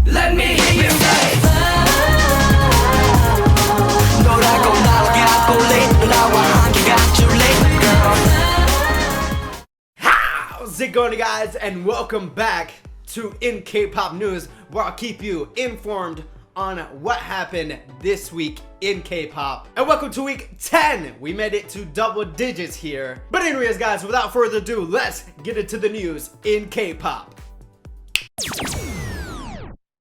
Let me hear you say 너라고 나를 갖고 late 나와 함께 같이 late girl. How's it going, guys, and welcome back to In K-Pop News, where I'll keep you informed on what happened this week in K-pop. And welcome to week 10. We made it to double digits here. But anyways, guys, without further ado, let's get into the news in K-pop.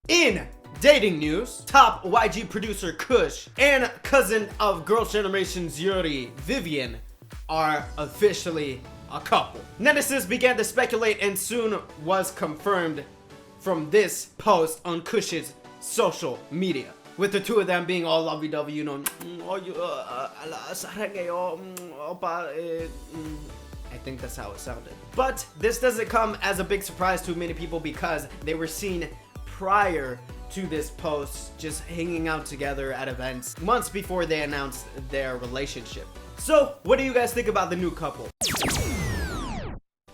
In dating news, top YG producer Kush and cousin of Girls' Generation's Yuri, Vivian, are officially a couple. Netizens began to speculate and soon was confirmed from this post on Kush's social media, with the two of them being all lovey-dovey, you know, I think that's how it sounded. But this doesn't come as a big surprise to many people because they were seen prior to this post just hanging out together at events months before they announced their relationship. So what do you guys think about the new couple?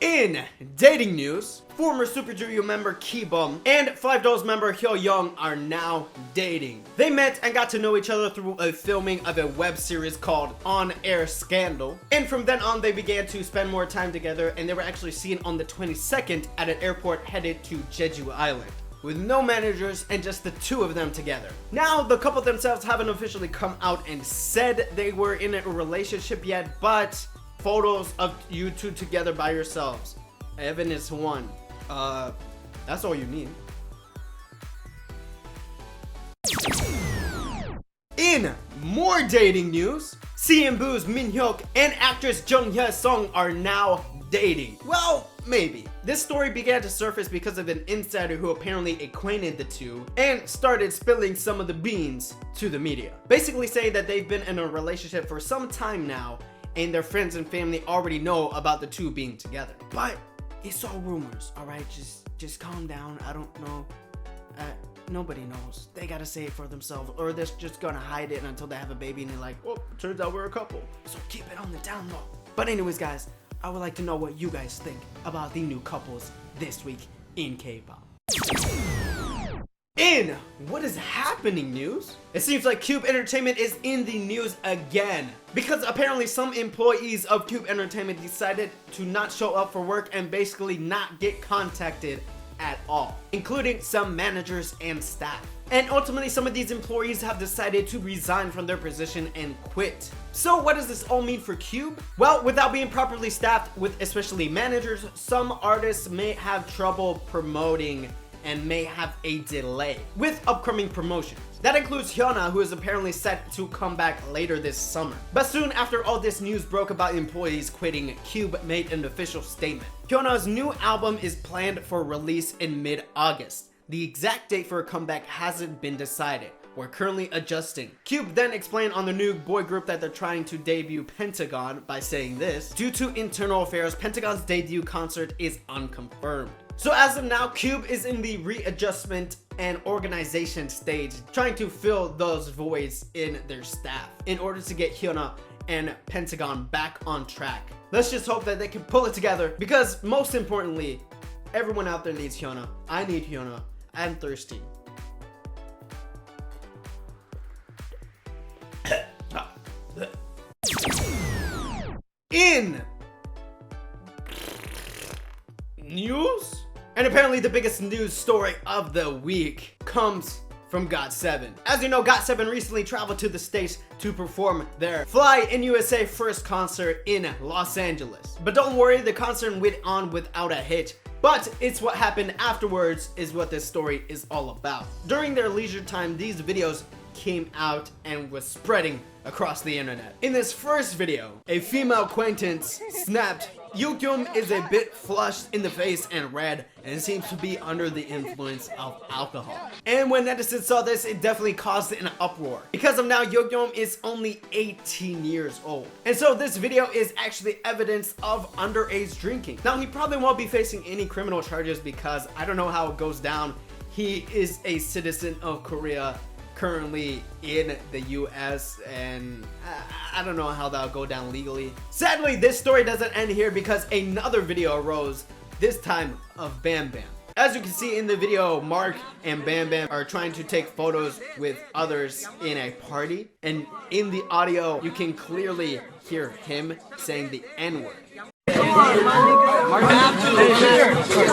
In dating news, former Super Junior member Kibum and Five Dolls member Hyoyoung are now dating. They met and got to know each other through a filming of a web series called On Air Scandal, and from then on they began to spend more time together, and they were actually seen on the 22nd at an airport headed to Jeju Island, with no managers and just the two of them together. Now, the couple themselves haven't officially come out and said they were in a relationship yet, but photos of you two together by yourselves, evidence one. That's all you need. In more dating news, CNBLUE's Minhyuk and actress Jung are now dating. Well, maybe. This story began to surface because of an insider who apparently acquainted the two and started spilling some of the beans to the media, basically saying that they've been in a relationship for some time now and their friends and family already know about the two being together. But it's all rumors, alright? Just calm down. I don't know. Nobody knows. They gotta say it for themselves, or they're just gonna hide it until they have a baby and they're like, oh, turns out we're a couple. So keep it on the down low. But anyways, guys, I would like to know what you guys think about the new couples this week in K-pop. In what is happening news, it seems like Cube Entertainment is in the news again, because apparently some employees of Cube Entertainment decided to not show up for work and basically not get contacted at all, including some managers and staff. And ultimately, some of these employees have decided to resign from their position and quit. So what does this all mean for Cube? Well, without being properly staffed with especially managers, some artists may have trouble promoting and may have a delay with upcoming promotions. That includes Hyuna, who is apparently set to come back later this summer. But soon after all this news broke about employees quitting, Cube made an official statement. Hyona's new album is planned for release in mid-August. The exact date for a comeback hasn't been decided. We're currently adjusting. Cube then explained on the new boy group that they're trying to debut Pentagon by saying this: due to internal affairs, Pentagon's debut concert is unconfirmed. So as of now, Cube is in the readjustment and organization stage, trying to fill those voids in their staff in order to get Hyuna and Pentagon back on track. Let's just hope that they can pull it together, because most importantly, everyone out there needs Hyuna. I need Hyuna. I'm thirsty. In news, and apparently the biggest news story of the week comes from GOT7. As you know, GOT7 recently traveled to the States to perform their Fly in USA first concert in Los Angeles. But don't worry, the concert went on without a hitch. But it's what happened afterwards is what this story is all about. During their leisure time, these videos came out and was spreading across the internet. In this first video, a female acquaintance snapped, "Yugyeom is a bit flushed in the face and red and seems to be under the influence of alcohol." And when netizens saw this, it definitely caused an uproar. Because of now, Yugyeom is only 18 years old. And so this video is actually evidence of underage drinking. Now, he probably won't be facing any criminal charges because I don't know how it goes down. He is a citizen of Korea, currently in the US, and I don't know how that'll go down legally. Sadly, this story doesn't end here because another video arose, this time of BamBam. As you can see in the video, Mark and BamBam are trying to take photos with others in a party, and in the audio you can clearly hear him saying the N-word.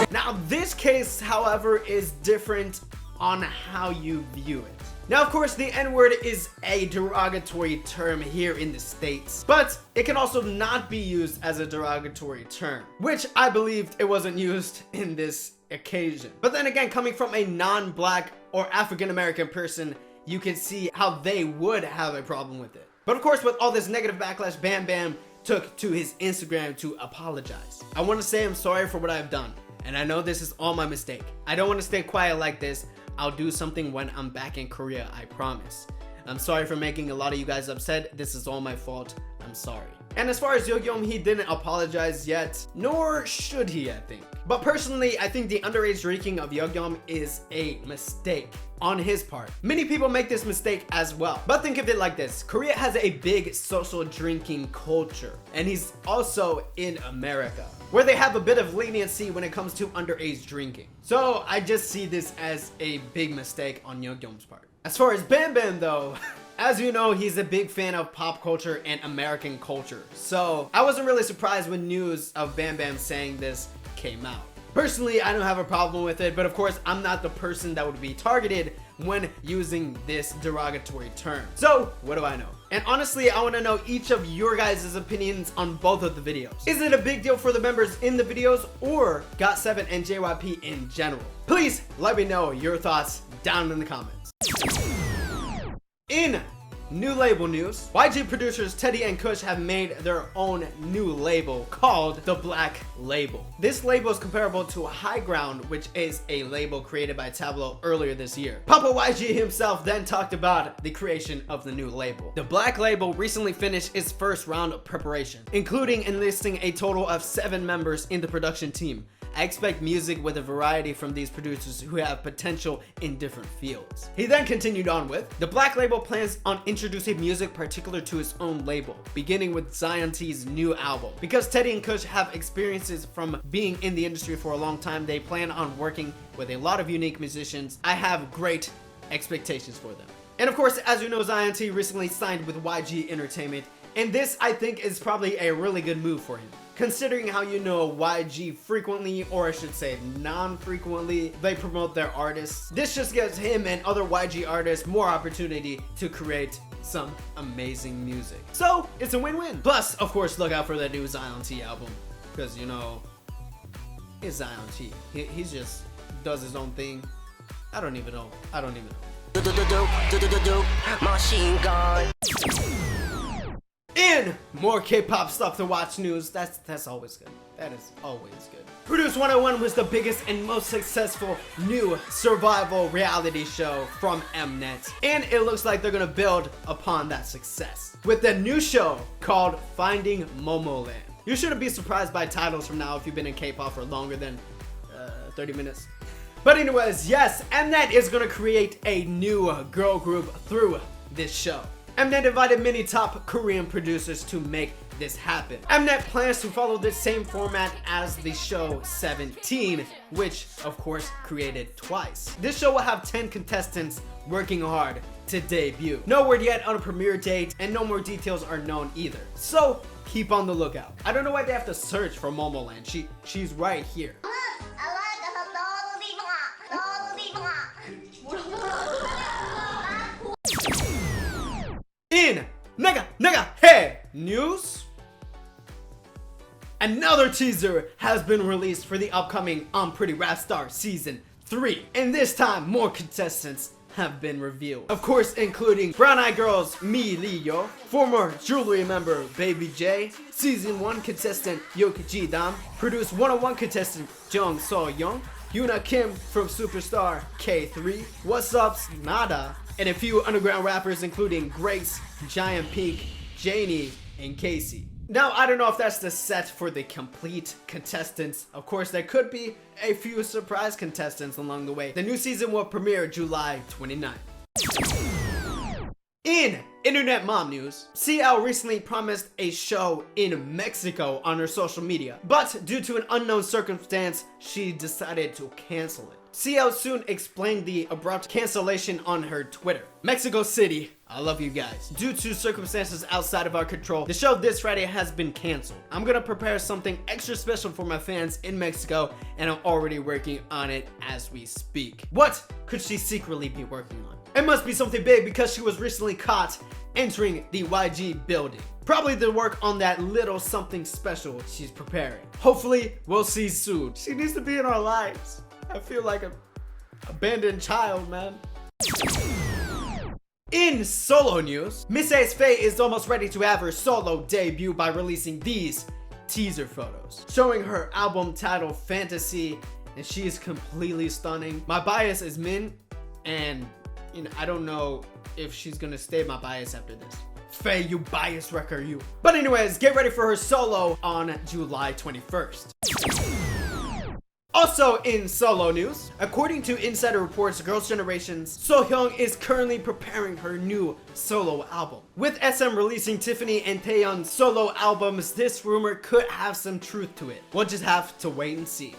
Now this case, however, is different on how you view it. Now, of course, the N-word is a derogatory term here in the States, but it can also not be used as a derogatory term, which I believed it wasn't used in this occasion. But then again, coming from a non-black or African-American person, you can see how they would have a problem with it. But of course, with all this negative backlash, BamBam took to his Instagram to apologize. I want to say I'm sorry for what I've done, and I know this is all my mistake. I don't want to stay quiet like this. I'll do something when I'm back in Korea, I promise. I'm sorry for making a lot of you guys upset. This is all my fault. I'm sorry. And as far as Yugyeom, he didn't apologize yet, nor should he, I think. But personally, I think the underage drinking of Yugyeom is a mistake on his part. Many people make this mistake as well. But think of it like this. Korea has a big social drinking culture, and he's also in America, where they have a bit of leniency when it comes to underage drinking. So I just see this as a big mistake on Yugyeom's part. As far as BamBam though, as you know, he's a big fan of pop culture and American culture. So I wasn't really surprised when news of BamBam saying this came out. Personally, I don't have a problem with it, but of course, I'm not the person that would be targeted when using this derogatory term. So, what do I know? And honestly, I want to know each of your guys' opinions on both of the videos. Is it a big deal for the members in the videos or GOT7 and JYP in general? Please let me know your thoughts down in the comments. In new label news, YG producers Teddy and Kush have made their own new label called the Black Label. This label is comparable to High Ground, which is a label created by Tableau earlier this year. Papa YG himself then talked about the creation of the new label. The Black Label recently finished its first round of preparation, including enlisting a total of 7 members in the production team. I expect music with a variety from these producers who have potential in different fields. He then continued on with, the Black Label plans on introducing music particular to its own label, beginning with Zion.T's new album. Because Teddy and Kush have experiences from being in the industry for a long time, they plan on working with a lot of unique musicians. I have great expectations for them. And of course, as you know, Zion.T recently signed with YG Entertainment, and this I think is probably a really good move for him. Considering how you know YG frequently, or I should say non-frequently, they promote their artists. This just gives him and other YG artists more opportunity to create some amazing music. So it's a win-win. Plus, of course, look out for that new Zion.T album, because you know, it's Zion.T. He just does his own thing. I don't even know. Machine gun. In more K-pop stuff to watch news, that's always good. That is always good. Produce 101 was the biggest and most successful new survival reality show from Mnet, and it looks like they're gonna build upon that success with the new show called Finding Momo Land. You shouldn't be surprised by titles from now if you've been in K-pop for longer than 30 minutes. But anyways, yes, Mnet is gonna create a new girl group through this show. Mnet invited many top Korean producers to make this happen. Mnet plans to follow the same format as the show 17, which of course created twice. This show will have 10 contestants working hard to debut. No word yet on a premiere date, and no more details are known either. So keep on the lookout. I don't know why they have to search for Momoland. She's right here. In Nega Hey news, another teaser has been released for the upcoming Unpretty Rapstar Season 3, and this time more contestants have been revealed. Of course, including Brown Eyed Girls Mi Lee-yo, former Jewelry member Baby J, Season 1 contestant Yugyeom, Produce 101 contestant Jung Seohyun, Yuna Kim from Superstar K3, What's Up's Nada, and a few underground rappers including Grace, Giant Peak, Janie, and Casey. Now, I don't know if that's the set for the complete contestants. Of course, there could be a few surprise contestants along the way. The new season will premiere July 29th. In internet mom news, CL recently promised a show in Mexico on her social media, but due to an unknown circumstance, she decided to cancel it. CL soon explained the abrupt cancellation on her Twitter. Mexico City, I love you guys. Due to circumstances outside of our control, the show this Friday has been canceled. I'm gonna prepare something extra special for my fans in Mexico, and I'm already working on it as we speak. What could she secretly be working on? It must be something big because she was recently caught entering the YG building. Probably the work on that little something special she's preparing. Hopefully, we'll see soon. She needs to be in our lives. I feel like an abandoned child, man. In solo news, Miss A's Faye is almost ready to have her solo debut by releasing these teaser photos, showing her album titled Fantasy, and she is completely stunning. My bias is Min, and I don't know if she's gonna stay my bias after this. Faye, you bias wrecker, you. But anyways, get ready for her solo on July 21st. Also in solo news, according to insider reports, Girls' Generation's Seohyun is currently preparing her new solo album. With SM releasing Tiffany and Taeyeon's solo albums, this rumor could have some truth to it. We'll just have to wait and see.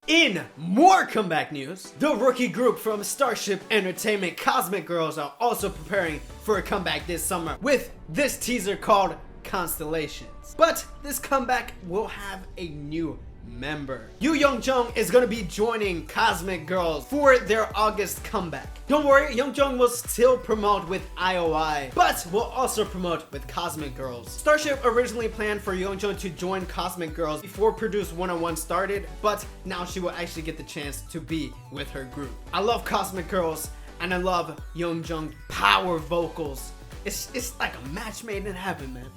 In more comeback news, the rookie group from Starship Entertainment, Cosmic Girls, are also preparing for a comeback this summer with this teaser called Constellations. But this comeback will have a new member. Jung is gonna be joining Cosmic Girls for their August comeback. Don't worry, Jung will still promote with IOI, but will also promote with Cosmic Girls. Starship originally planned for Jung to join Cosmic Girls before Produce 101 started, but now she will actually get the chance to be with her group. I love Cosmic Girls, and I love Jung's power vocals. It's like a match made in heaven, man.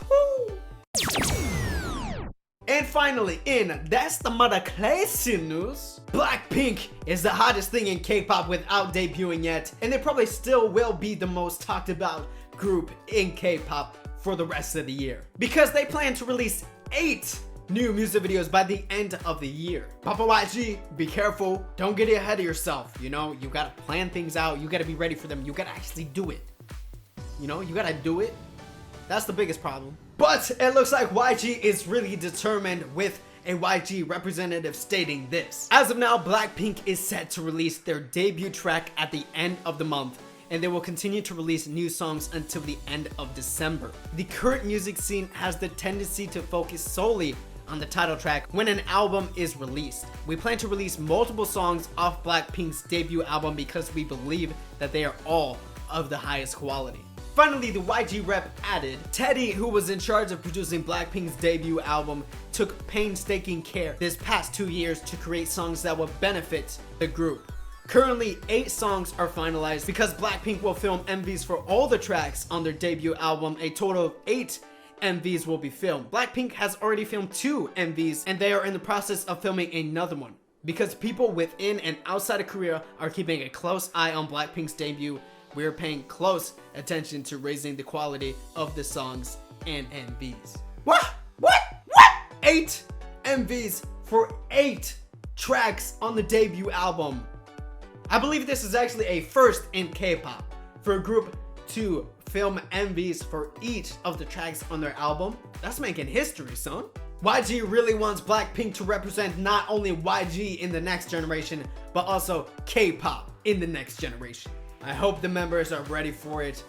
Woo. And finally, in That's the Mother Classy news, Blackpink is the hottest thing in K-pop without debuting yet, and they probably still will be the most talked about group in K-pop for the rest of the year, because they plan to release 8 new music videos by the end of the year. Papa YG, be careful, don't get ahead of yourself. You gotta plan things out, you gotta be ready for them, you gotta actually do it. You gotta do it. That's the biggest problem. But it looks like YG is really determined, with a YG representative stating this. As of now, Blackpink is set to release their debut track at the end of the month, and they will continue to release new songs until the end of December. The current music scene has the tendency to focus solely on the title track when an album is released. We plan to release multiple songs off Blackpink's debut album because we believe that they are all of the highest quality. Finally, the YG rep added, Teddy, who was in charge of producing Blackpink's debut album, took painstaking care this past 2 years to create songs that will benefit the group. Currently, 8 songs are finalized because Blackpink will film MVs for all the tracks on their debut album. A total of 8 MVs will be filmed. Blackpink has already filmed 2 MVs, and they are in the process of filming another one. Because people within and outside of Korea are keeping a close eye on Blackpink's debut, we are paying close attention to raising the quality of the songs and MVs. What? 8 MVs for 8 tracks on the debut album. I believe this is actually a first in K-pop for a group to film MVs for each of the tracks on their album. That's making history, son. YG really wants Blackpink to represent not only YG in the next generation, but also K-pop in the next generation. I hope the members are ready for it.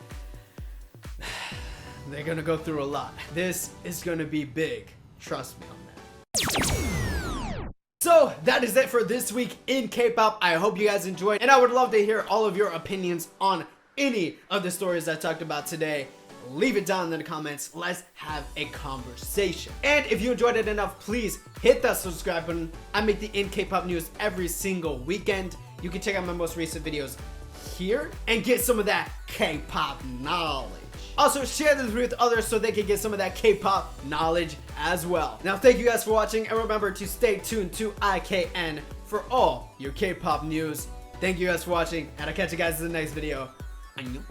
They're gonna go through a lot. This is gonna be big. Trust me on that. So that is it for this week in K-pop. I hope you guys enjoyed, and I would love to hear all of your opinions on any of the stories I talked about today. Leave it down in the comments. Let's have a conversation. And if you enjoyed it enough, please hit that subscribe button. I make the in K-pop news every single weekend. You can check out my most recent videos here and get some of that K-pop knowledge. Also, share this with others so they can get some of that K-pop knowledge as well. Now, thank you guys for watching, and remember to stay tuned to IKN for all your K-pop news. Thank you guys for watching, and I'll catch you guys in the next video. Annyeong.